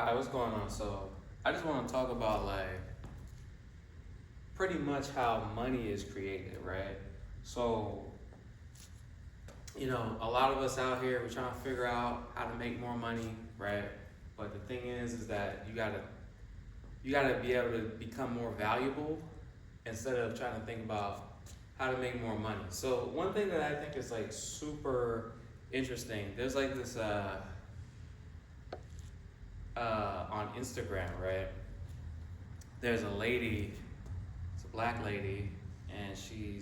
Hi, what's going on? So, I just want to talk about pretty much how money is created, right? So, a lot of us out here, we're trying to figure out how to make more money, right? But the thing is that you gotta be able to become more valuable instead of trying to think about how to make more money. So, one thing that I think is like super interesting, there's like this on Instagram, right? There's a lady, it's a black lady, and she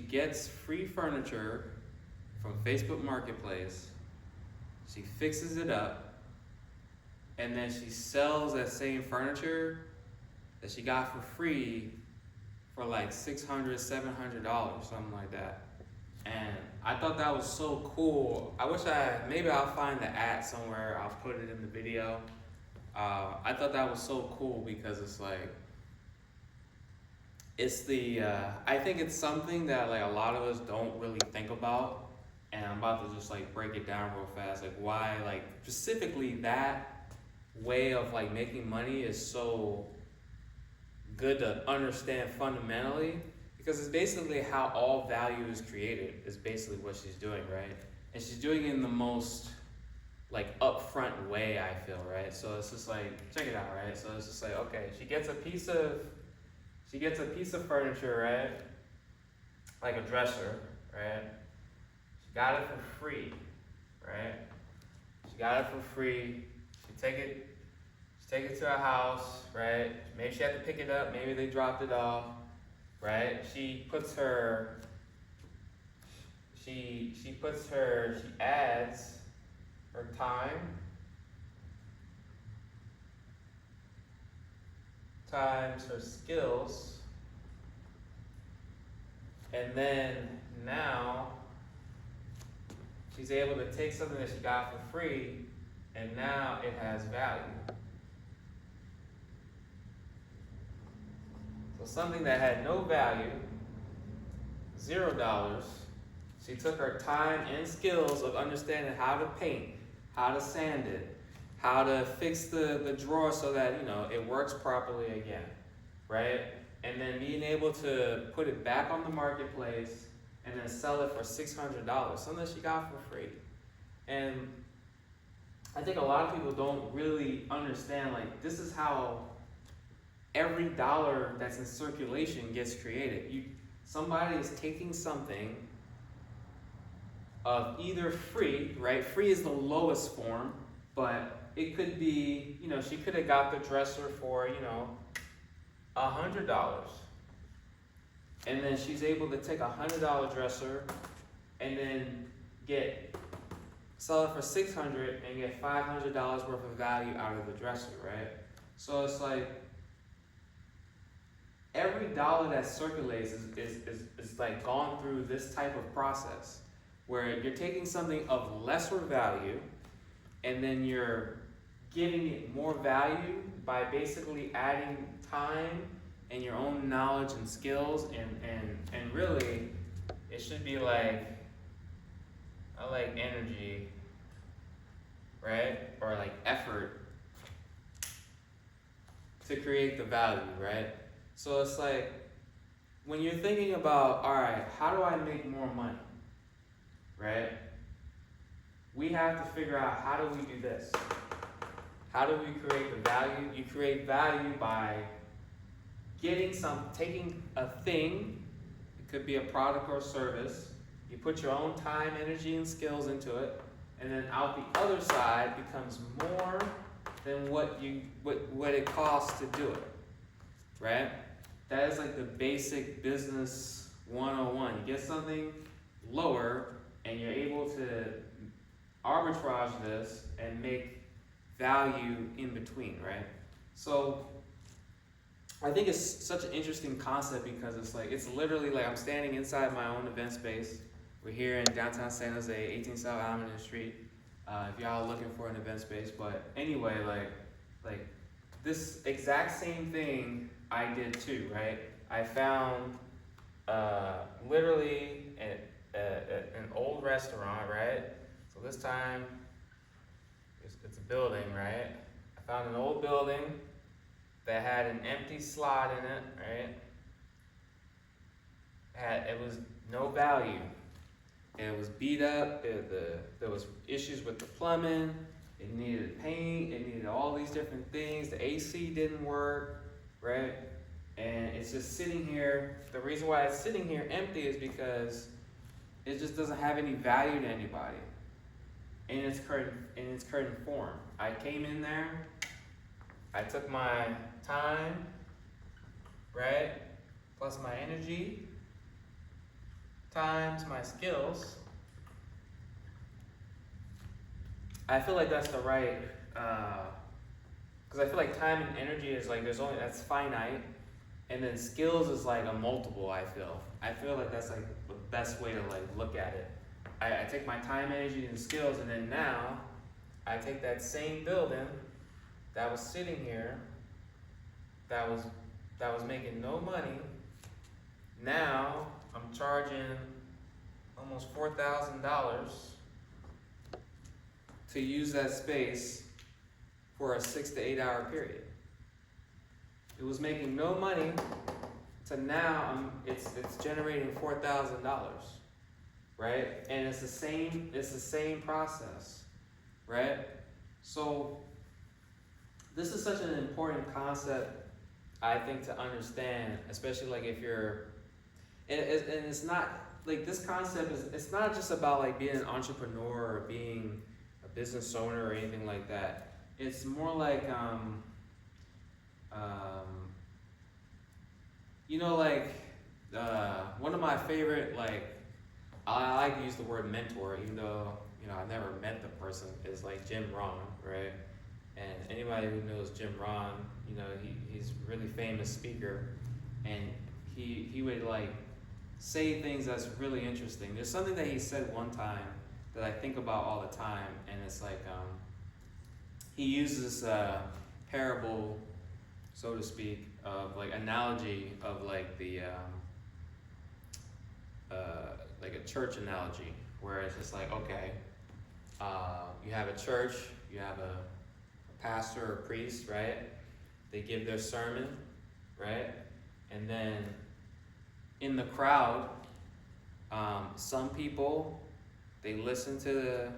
gets free furniture from Facebook Marketplace. She fixes it up, and then she sells that same furniture that she got for free for like $600, $700, something like that. And I thought that was so cool. Maybe I'll find the ad somewhere. I'll put it in the video. I thought that was so cool because I think it's something that like a lot of us don't really think about, and I'm about to just like break it down real fast, like why like specifically that way of like making money is so good to understand fundamentally, because it's basically how all value is created is basically what she's doing, right? And she's doing it in the most like upfront way, I feel, right? So it's just like, check it out, right? So it's just like, okay, she gets a piece of furniture, right? Like a dresser, right? She got it for free, right? She got it for free. She take it to her house, right? Maybe she had to pick it up, maybe they dropped it off, right? She adds her time times her skills, and then now she's able to take something that she got for free, and now it has value. So something that had no value, $0, she took her time and skills of understanding how to paint, how to sand it, how to fix the drawer so that it works properly again, right? And then being able to put it back on the marketplace and then sell it for $600, something that she got for free. And I think a lot of people don't really understand, like, this is how every dollar that's in circulation gets created. Somebody is taking something of either free, right? Free is the lowest form, but it could be, she could have got the dresser for, $100. And then she's able to take $100 dresser and then sell it for $600 and get $500 worth of value out of the dresser, right? So it's like every dollar that circulates is like gone through this type of process where you're taking something of lesser value and then you're giving it more value by basically adding time and your own knowledge and skills, and really it should be like, I like energy, right? Or like effort to create the value, right? So it's like when you're thinking about, all right, how do I make more money, right? We have to figure out, how do we do this? How do we create the value? You create value by taking a thing, it could be a product or service, you put your own time, energy, and skills into it, and then out the other side becomes more than what it costs to do it, right? That is like the basic business 101. You get something lower and you're able to arbitrage this and make value in between, right? So I think it's such an interesting concept because it's literally like I'm standing inside my own event space. We're here in downtown San Jose, 18 South Alameda Street. If y'all are looking for an event space, but anyway, like this exact same thing I did too, right? I found literally an old restaurant, right? So this time it's a building, right? I found an old building that had an empty slot in it, right? It was no value. It was beat up. There was issues with the plumbing. It needed paint. It needed all these different things. The AC didn't work, right? And it's just sitting here. The reason why it's sitting here empty is because it just doesn't have any value to anybody in its current form. I came in there. I took my time, right, plus my energy, times my skills. I feel like that's the right, because I feel like time and energy is like that's finite, and then skills is like a multiple. I feel like that's like the best way to like look at it. I take my time, energy, and skills, and then now I take that same building that was sitting here, that was making no money. Now I'm charging almost $4,000 to use that space for a 6 to 8 hour period. It was making no money to now it's generating $4,000, right? And it's the same process, right? So this is such an important concept, I think, to understand, especially like if you're, and it's not like this concept it's not just about like being an entrepreneur or being a business owner or anything like that. It's more like you know, like one of my favorite, like, I like to use the word mentor, even though, you know, I never met the person, is like Jim Rohn, right? And anybody who knows Jim Rohn, you know, he's a really famous speaker, and he would like say things that's really interesting. There's something that he said one time that I think about all the time, and it's like he uses this parable, so to speak, of like analogy of like the like a church analogy, where it's just like, okay, you have a church, you have a pastor or priest, right? They give their sermon, right? And then in the crowd, some people, they listen to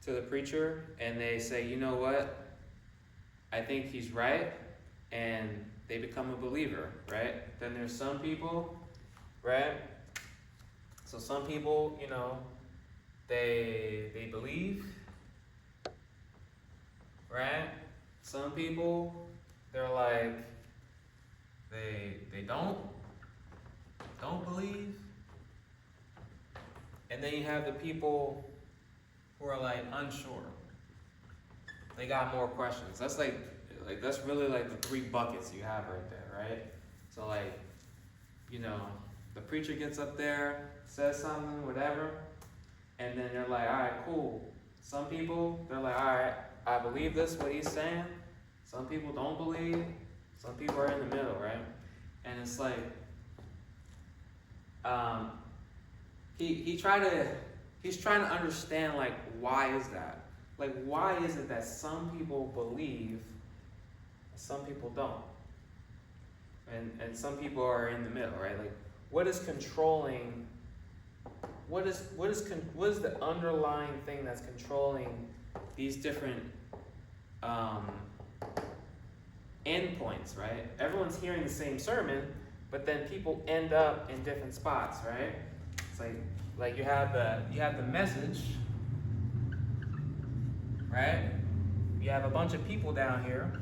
the preacher and they say, you know what? I think he's right, and they become a believer, right? Then there's some people, right? So some people, you know, they believe, right? Some people, they're like, they don't believe. And then you have the people who are like unsure. They got more questions. That's like that's really like the 3 buckets you have right there, right? So like, you know, the preacher gets up there, says something, whatever, and then they're like, all right, cool. Some people, they're like, all right, I believe this, what he's saying. Some people don't believe. Some people are in the middle, right? And it's like, he's trying to understand, like, why is that? Like, why is it that some people believe, some people don't? And some people are in the middle, right? Like, what is controlling? What is the underlying thing that's controlling these different endpoints, right? Everyone's hearing the same sermon, but then people end up in different spots, right? It's like you have the message, right? You have a bunch of people down here,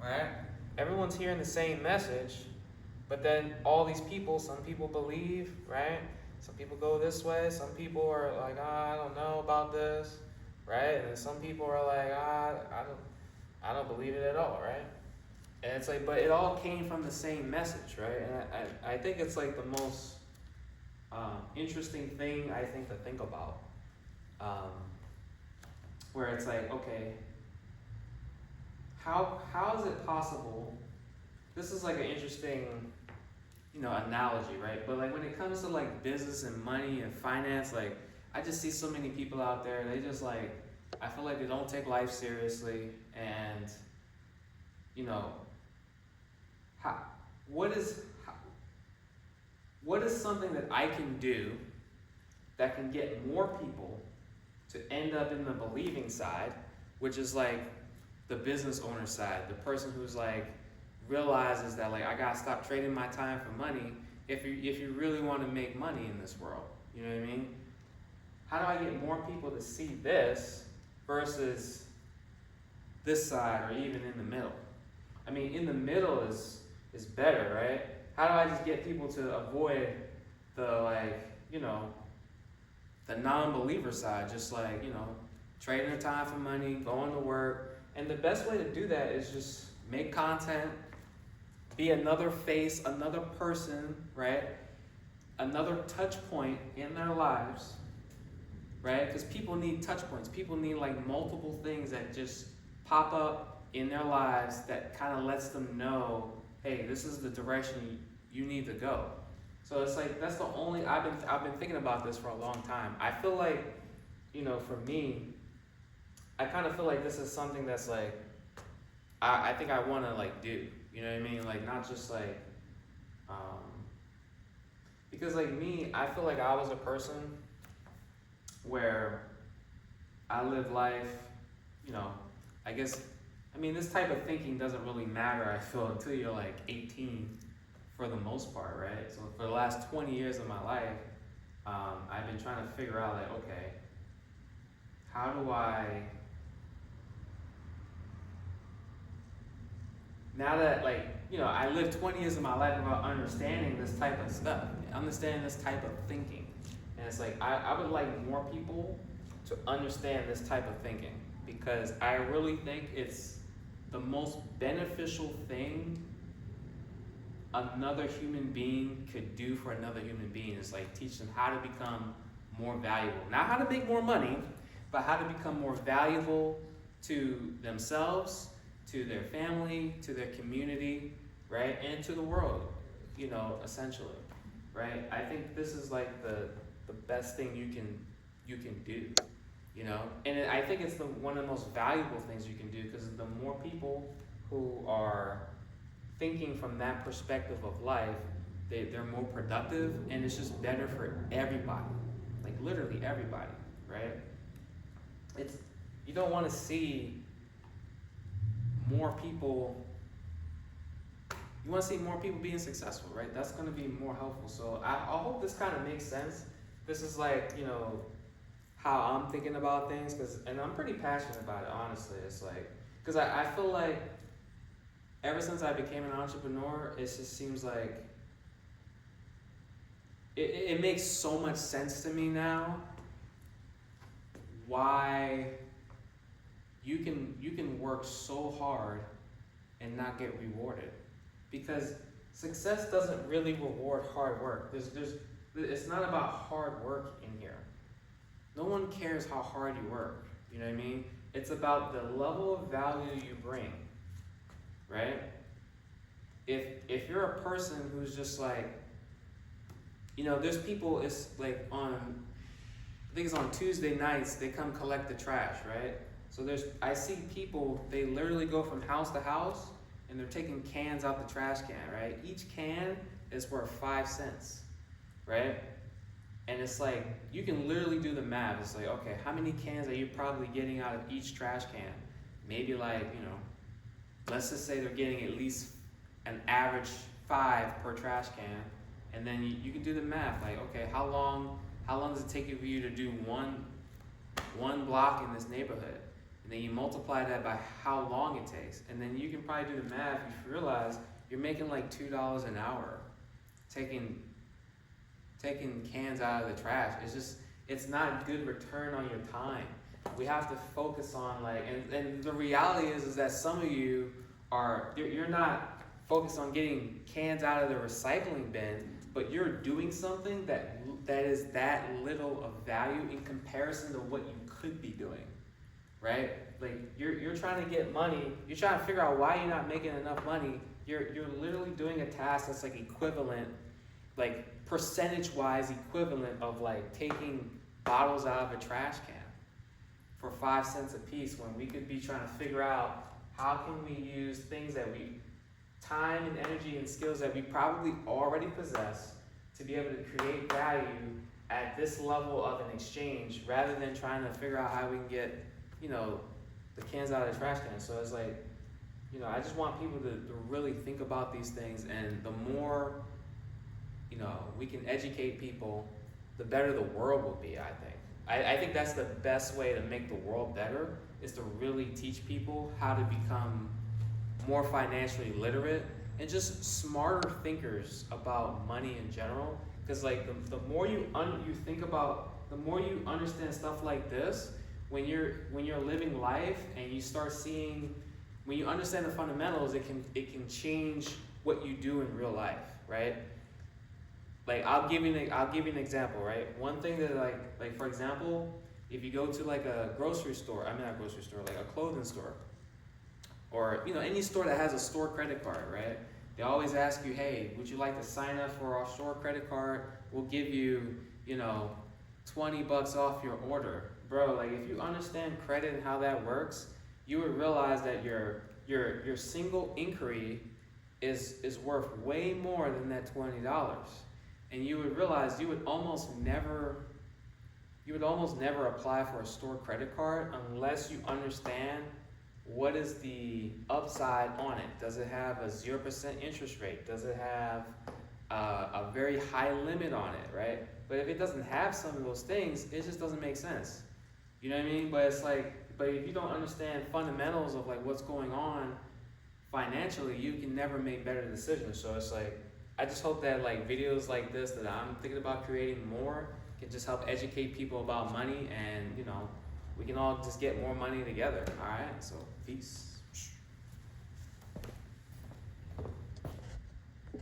right? Everyone's hearing the same message, but then all these people, some people believe, right? Some people go this way, some people are like, I don't know about this, right? And then some people are like, I don't believe it at all, right? And it's like, but it all came from the same message, right? And I think it's like the most interesting thing, I think, to think about. Where it's like, okay, how is it possible? This is like an interesting, you know, analogy, right? But like when it comes to like business and money and finance, like I just see so many people out there, they just like, I feel like they don't take life seriously, and, you know, how, what is, how, what is something that I can do that can get more people to end up in the believing side, which is like the business owner side, the person who's like realizes that like I gotta stop trading my time for money if you really want to make money in this world. You know what I mean? How do I get more people to see this versus this side, or even in the middle? I mean, in the middle is better, right? How do I just get people to avoid the, like, you know, the non-believer side, just like, you know, trading their time for money, going to work. And the best way to do that is just make content, be another face, another person, right? Another touch point in their lives, right? Because people need touch points. People need like multiple things that just pop up in their lives that kind of lets them know, hey, this is the direction you need to go. So it's like, that's the only, I've been thinking about this for a long time. I feel like, you know, for me, I kind of feel like this is something that's like, I think I want to like do, you know what I mean? Like, not just like, because like me, I feel like I was a person where I lived life, you know, I guess, I mean, this type of thinking doesn't really matter, I feel, until you're like 18 for the most part, right? So for the last 20 years of my life, I've been trying to figure out like, okay, how do I, now that like, you know, I lived 20 years of my life without understanding this type of stuff, understanding this type of thinking. And it's like, I would like more people to understand this type of thinking, because I really think it's the most beneficial thing another human being could do for another human being, is like teach them how to become more valuable. Not how to make more money, but how to become more valuable to themselves, to their family, to their community, right? And to the world, you know, essentially, right? I think this is like the best thing you can do, you know? And I think it's one of the most valuable things you can do, because the more people who are thinking from that perspective of life, they're more productive, and it's just better for everybody, like literally everybody, right? You don't want to see more people, you want to see more people being successful, right? That's going to be more helpful. So I hope this kind of makes sense. This is like, you know, how I'm thinking about things, and I'm pretty passionate about it, honestly. It's like, because I feel like ever since I became an entrepreneur, it just seems like it makes so much sense to me now why you can work so hard and not get rewarded. Because success doesn't really reward hard work. It's not about hard work in here. No one cares how hard you work, you know what I mean? It's about the level of value you bring, right? If you're a person who's just like, you know, there's people, it's like I think it's on Tuesday nights, they come collect the trash, right? So I see people, they literally go from house to house, and they're taking cans out the trash can, right? Each can is worth 5 cents, right? And it's like, you can literally do the math. It's like, okay, how many cans are you probably getting out of each trash can? Maybe like, you know, let's just say they're getting at least an average 5 per trash can. And then you can do the math, like, okay, how long does it take for you to do one block in this neighborhood? And then you multiply that by how long it takes. And then you can probably do the math. You realize you're making like $2 an hour taking cans out of the trash. It's not good return on your time. We have to focus on like, and the reality is that some of you you're not focused on getting cans out of the recycling bin, but you're doing something that is that little of value in comparison to what you could be doing, right? Like you're trying to get money, you're trying to figure out why you're not making enough money. You're literally doing a task that's like equivalent, like percentage-wise equivalent of like taking bottles out of a trash can for 5 cents a piece when we could be trying to figure out how can we use things that we, time and energy and skills that we probably already possess to be able to create value at this level of an exchange rather than trying to figure out how we can get, the cans out of the trash can. So it's like, I just want people to really think about these things, and the more, we can educate people, the better the world will be, I think. I think that's the best way to make the world better, is to really teach people how to become more financially literate and just smarter thinkers about money in general. Because like the more you think about, the more you understand stuff like this, when you're living life and you start seeing, when you understand the fundamentals, it can change what you do in real life, right? Like I'll give you an example, right? One thing that like for example, if you go to like a grocery store, not a grocery store, like a clothing store, or any store that has a store credit card, right? They always ask you, hey, would you like to sign up for our store credit card? We'll give you, $20 off your order. Bro, like if you understand credit and how that works, you would realize that your single inquiry is worth way more than that $20. And you would realize you would almost never apply for a store credit card unless you understand what is the upside on it. Does it have a 0% interest rate? Does it have a very high limit on it, right? But if it doesn't have some of those things, it just doesn't make sense. You know what I mean? But it's like, but if you don't understand fundamentals of like what's going on financially, you can never make better decisions. So it's like, I just hope that like videos like this that I'm thinking about creating more can just help educate people about money, and we can all just get more money together. All right, so peace.